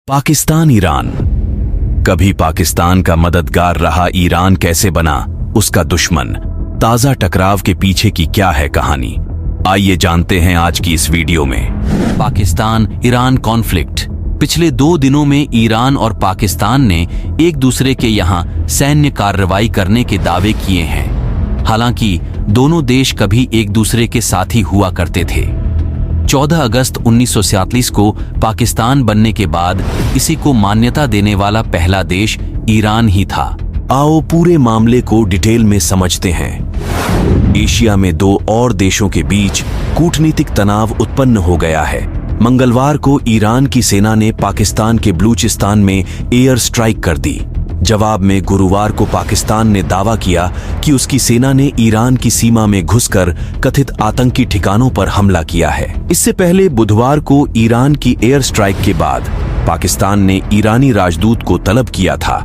Pakistan Iran. कभी पाकिस्तान का मददगार रहा ईरान कैसे बना उसका दुश्मन। ताजा टकराव के पीछे की क्या है कहानी, आइए जानते हैं आज की इस वीडियो में। Pakistan Iran conflict. पिछले 2 दिनों में ईरान और पाकिस्तान ने एक दूसरे के यहां सैन्य कार्रवाई करने के दावे किए हैं। हालांकि दोनों देश कभी एक दूसरे के साथी हुआ करते थे। 14 अगस्त 1947 को पाकिस्तान बनने के बाद इसी को मान्यता देने वाला पहला देश ईरान ही था। आओ पूरे मामले को डिटेल में समझते हैं। एशिया में 2 और देशों के बीच कूटनीतिक तनाव उत्पन्न हो गया है। मंगलवार को ईरान की सेना ने पाकिस्तान के बलूचिस्तान में एयर स्ट्राइक कर दी। जवाब में गुरुवार को पाकिस्तान ने दावा किया कि उसकी सेना ने ईरान की सीमा में घुसकर कथित आतंकी ठिकानों पर हमला किया है। इससे पहले बुधवार को ईरान की एयर स्ट्राइक के बाद पाकिस्तान ने ईरानी राजदूत को तलब किया था।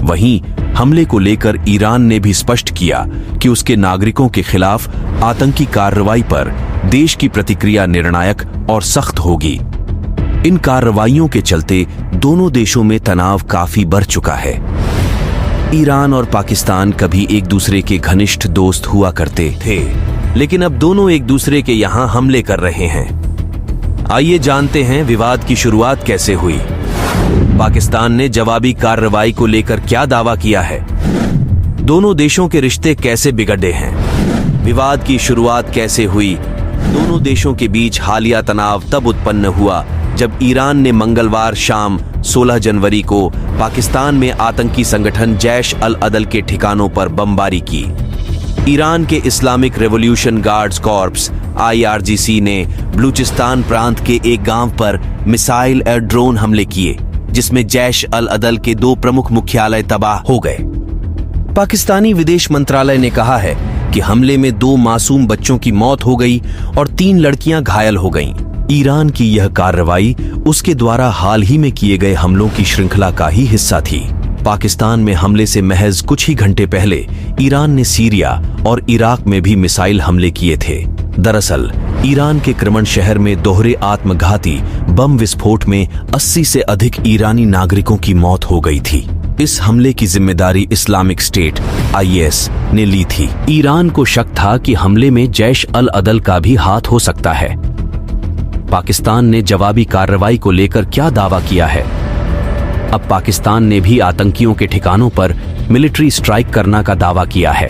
वहीं हमले को लेकर ईरान ने भी स्पष्ट किया कि उसके नागरिकों के खिलाफ आतंकी कार्रवाई पर देश की प्रतिक्रिया निर्णायक और सख्त होगी। इन कार्रवाइयों के चलते दोनों देशों में तनाव काफी बढ़ चुका है। ईरान और पाकिस्तान कभी एक दूसरे के घनिष्ठ दोस्त हुआ करते थे, लेकिन अब दोनों एक दूसरे के यहां हमले कर रहे हैं। आइए जानते हैं विवाद की शुरुआत कैसे हुई। पाकिस्तान ने जवाबी कार्रवाई को लेकर क्या दावा किया है। दोनों देशों के रिश्ते कैसे बिगड़े हैं। विवाद की शुरुआत कैसे हुई। दोनों देशों के बीच हालिया तनाव तब उत्पन्न हुआ जब ईरान ने मंगलवार शाम 16 जनवरी को पाकिस्तान में आतंकी संगठन जैश अल अदल के ठिकानों पर बमबारी की। ईरान के Islamic revolution guards corps IRGC ने बलूचिस्तान प्रांत के एक गांव पर मिसाइल और ड्रोन हमले किए, जिसमें जैश अल अदल के 2 प्रमुख मुख्यालय तबाह हो गए। पाकिस्तानी विदेश मंत्रालय ने कहा है कि हमले में 2 मासूम बच्चों की मौत हो गई और 3 लड़कियां घायल हो गईं। ईरान की यह कार्रवाई उसके द्वारा हाल ही में किए गए हमलों की श्रृंखला का ही हिस्सा थी। पाकिस्तान में हमले से महज कुछ ही घंटे पहले ईरान ने सीरिया और इराक में भी मिसाइल हमले किए थे। दरअसल ईरान के करमन शहर में दोहरे आत्मघाती बम विस्फोट में 80 से अधिक ईरानी नागरिकों की मौत हो गई थी। इस हमले की जिम्मेदारी इस्लामिक स्टेट IS ने ली थी। ईरान को शक था कि हमले में जैश अल अदल का भी हाथ हो सकता है। पाकिस्तान ने जवाबी कार्रवाई को लेकर क्या दावा किया है। अब पाकिस्तान ने भी आतंकियों के ठिकानों पर मिलिट्री स्ट्राइक करने का दावा किया है।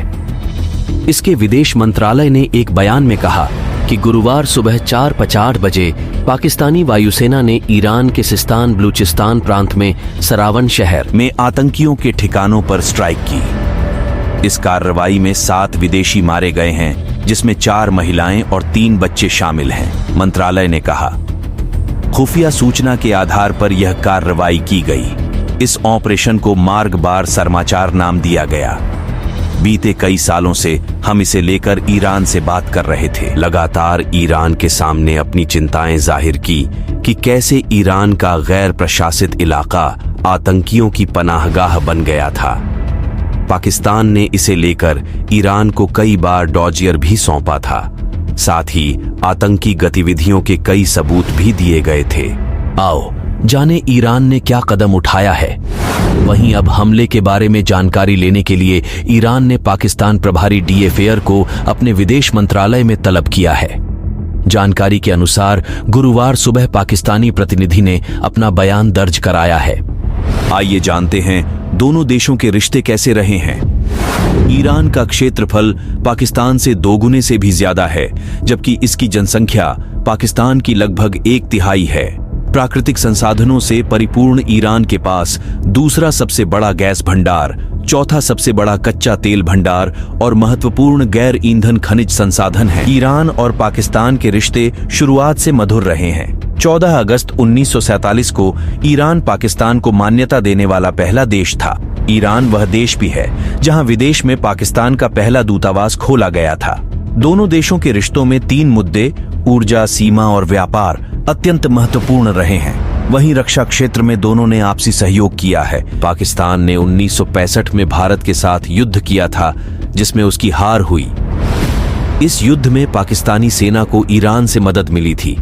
इसके विदेश मंत्रालय ने एक बयान में कहा कि गुरुवार सुबह 4:50 बजे पाकिस्तानी वायुसेना ने ईरान के सिस्तान बलूचिस्तान प्रांत में सरावन शहर में आतंकियों के ठिकानों पर स्ट्राइक की। इस कार्रवाई में 7 विदेशी मारे गए हैं, जिसमें 4 महिलाएं और 3 बच्चे शामिल हैं, मंत्रालय ने कहा। खुफिया सूचना के आधार पर यह कार्रवाई की गई। इस ऑपरेशन को मार्ग बार सरमाचार नाम दिया गया। बीते कई सालों से हम इसे लेकर ईरान से बात कर रहे थे। लगातार ईरान के सामने अपनी चिंताएं जाहिर की कि कैसे ईरान का गैर प्रशासित इलाका आतंकियों की पनाहगाह बन गया था। पाकिस्तान ने इसे लेकर ईरान को कई बार डॉजियर भी सौंपा था। साथ ही आतंकी गतिविधियों के कई सबूत भी दिए गए थे। आओ जाने ईरान ने क्या कदम उठाया है। वहीं अब हमले के बारे में जानकारी लेने के लिए ईरान ने पाकिस्तान प्रभारी DFAR को अपने विदेश मंत्रालय में तलब किया है। जानकारी के अनुसार गुरुवार सुबह पाकिस्तानी प्रतिनिधि ने अपना बयान दर्ज कराया है। आइए जानते हैं दोनों देशों के रिश्ते कैसे रहे हैं। ईरान का क्षेत्रफल पाकिस्तान से 2 गुने से भी ज्यादा है, जबकि इसकी जनसंख्या पाकिस्तान की लगभग 1/3 है। प्राकृतिक संसाधनों से परिपूर्ण ईरान के पास दूसरा सबसे बड़ा गैस भंडार, चौथा सबसे बड़ा कच्चा तेल भंडार और महत्वपूर्ण गैर ईंधन खनिज संसाधन है। ईरान और पाकिस्तान के रिश्ते शुरुआत से मधुर रहे हैं। 14 अगस्त 1947 को ईरान पाकिस्तान को मान्यता देने वाला पहला देश था। ईरान वह देश भी है जहां विदेश में पाकिस्तान का पहला दूतावास खोला गया था। दोनों देशों के रिश्तों में 3 मुद्दे ऊर्जा, सीमा और व्यापार अत्यंत महत्वपूर्ण रहे हैं। वहीं रक्षा क्षेत्र में दोनों ने आपसी सहयोग किया है। पाकिस्तान ने 1965 में भारत के साथ युद्ध किया था, जिसमें उसकी हार हुई। इस युद्ध में पाकिस्तानी सेना को ईरान से मदद मिली थी।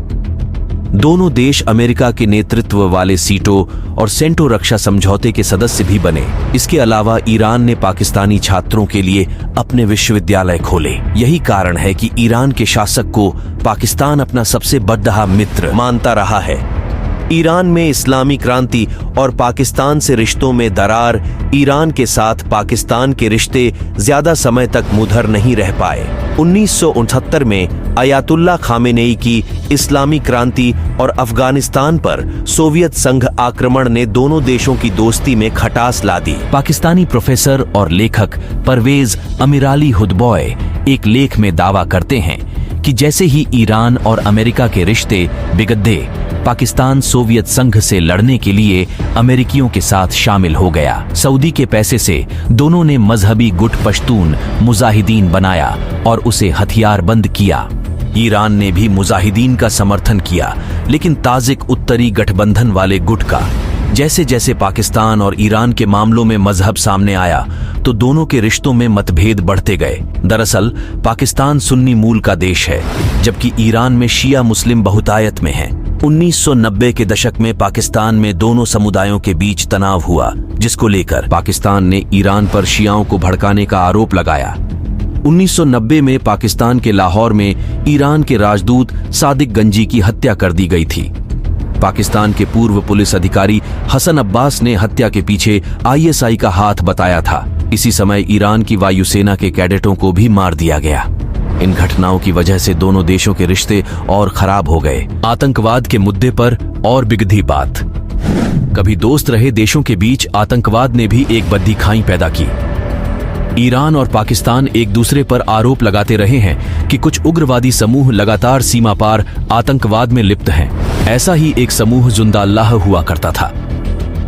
दोनों देश अमेरिका के नेतृत्व वाले सीटो और सेंटो रक्षा समझौते के सदस्य भी बने। इसके अलावा ईरान ने पाकिस्तानी छात्रों के लिए अपने विश्वविद्यालय खोले। यही कारण है कि ईरान के शासक को पाकिस्तान अपना सबसे बड़ा मित्र मानता रहा है। ईरान में इस्लामी क्रांति और पाकिस्तान से रिश्तों में दरार, ईरान के साथ पाकिस्तान के रिश्ते ज्यादा समय तक मुधर नहीं रह पाए। 1969 में अयातुल्ला खामेनेई की इस्लामी क्रांति और अफगानिस्तान पर सोवियत संघ आक्रमण ने दोनों देशों की दोस्ती में खटास ला दी। पाकिस्तानी प्रोफेसर और लेखक परवेज अमीराली हुदबॉय एक लेख में दावा करते हैं कि जैसे ही ईरान और अमेरिका के रिश्ते बिगड़े, पाकिस्तान सोवियत संघ से लड़ने के लिए अमेरिकियों के साथ शामिल हो गया। सऊदी के पैसे से दोनों ने मजहबी गुट पश्तून मुजाहिदीन बनाया और उसे हथियारबंद किया। ईरान ने भी मुजाहिदीन का समर्थन किया, लेकिन ताजिक उत्तरी गठबंधन वाले गुट का। जैसे जैसे पाकिस्तान और ईरान के मामलों में मजहब सामने आया, तो दोनों के रिश्तों में मतभेद बढ़ते गए। दरअसल पाकिस्तान सुन्नी मूल का देश है, जबकि ईरान में शिया मुस्लिम बहुतायत में है। 1990 के दशक में पाकिस्तान में दोनों समुदायों के बीच तनाव हुआ, जिसको लेकर पाकिस्तान ने ईरान पर शियाओं को भड़काने का आरोप लगाया। 1990 में पाकिस्तान के लाहौर में ईरान के राजदूत सादिक गंजी की हत्या कर दी गई थी। पाकिस्तान के पूर्व पुलिस अधिकारी हसन अब्बास ने हत्या के पीछे ISI का हाथ बताया था। इसी समय ईरान की वायुसेना के कैडेटों को भी मार दिया गया। इन घटनाओं की वजह से दोनों देशों के रिश्ते और खराब हो गए। आतंकवाद के मुद्दे पर और बिगड़ी बात। कभी दोस्त रहे देशों के बीच आतंकवाद ने भी एक बद्दी खाई पैदा की। ईरान और पाकिस्तान एक दूसरे पर आरोप लगाते रहे हैं कि कुछ उग्रवादी समूह लगातार सीमा पार आतंकवाद में लिप्त हैं। ऐसा ही एक समूह जुंदाल्लाह हुआ करता था।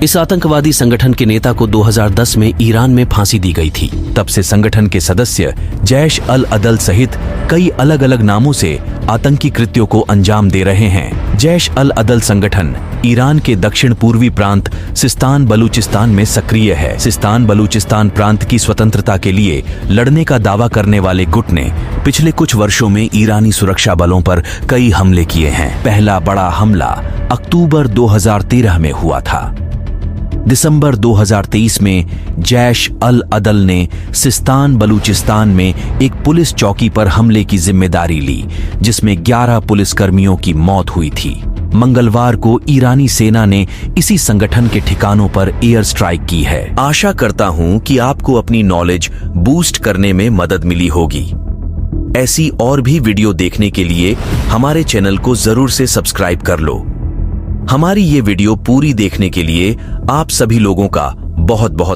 इस आतंकवादी संगठन के नेता को 2010 में ईरान में फांसी दी गई थी। तब से संगठन के सदस्य जैश अल अदल सहित कई अलग अलग नामों से आतंकी कृत्यों को अंजाम दे रहे हैं। जैश अल अदल संगठन ईरान के दक्षिण पूर्वी प्रांत सिस्तान बलूचिस्तान में सक्रिय है। सिस्तान बलूचिस्तान प्रांत की स्वतंत्रता के लिए लड़ने का दावा करने वाले गुट ने पिछले कुछ वर्षों में ईरानी सुरक्षा बलों पर कई हमले किए हैं। पहला बड़ा हमला अक्टूबर 2013 में हुआ था। दिसंबर 2023 में जैश अल अदल ने सिस्तान बलूचिस्तान में एक पुलिस चौकी पर हमले की जिम्मेदारी ली, जिसमें 11 पुलिसकर्मियों की मौत हुई थी। मंगलवार को ईरानी सेना ने इसी संगठन के ठिकानों पर एयर स्ट्राइक की है। आशा करता हूं कि आपको अपनी नॉलेज बूस्ट करने में मदद मिली होगी। ऐसी और भी वीडियो देखने के लिए हमारे चैनल को जरूर से सब्सक्राइब कर लो। हमारी ये वीडियो पूरी देखने के लिए आप सभी लोगों का बहुत बहुत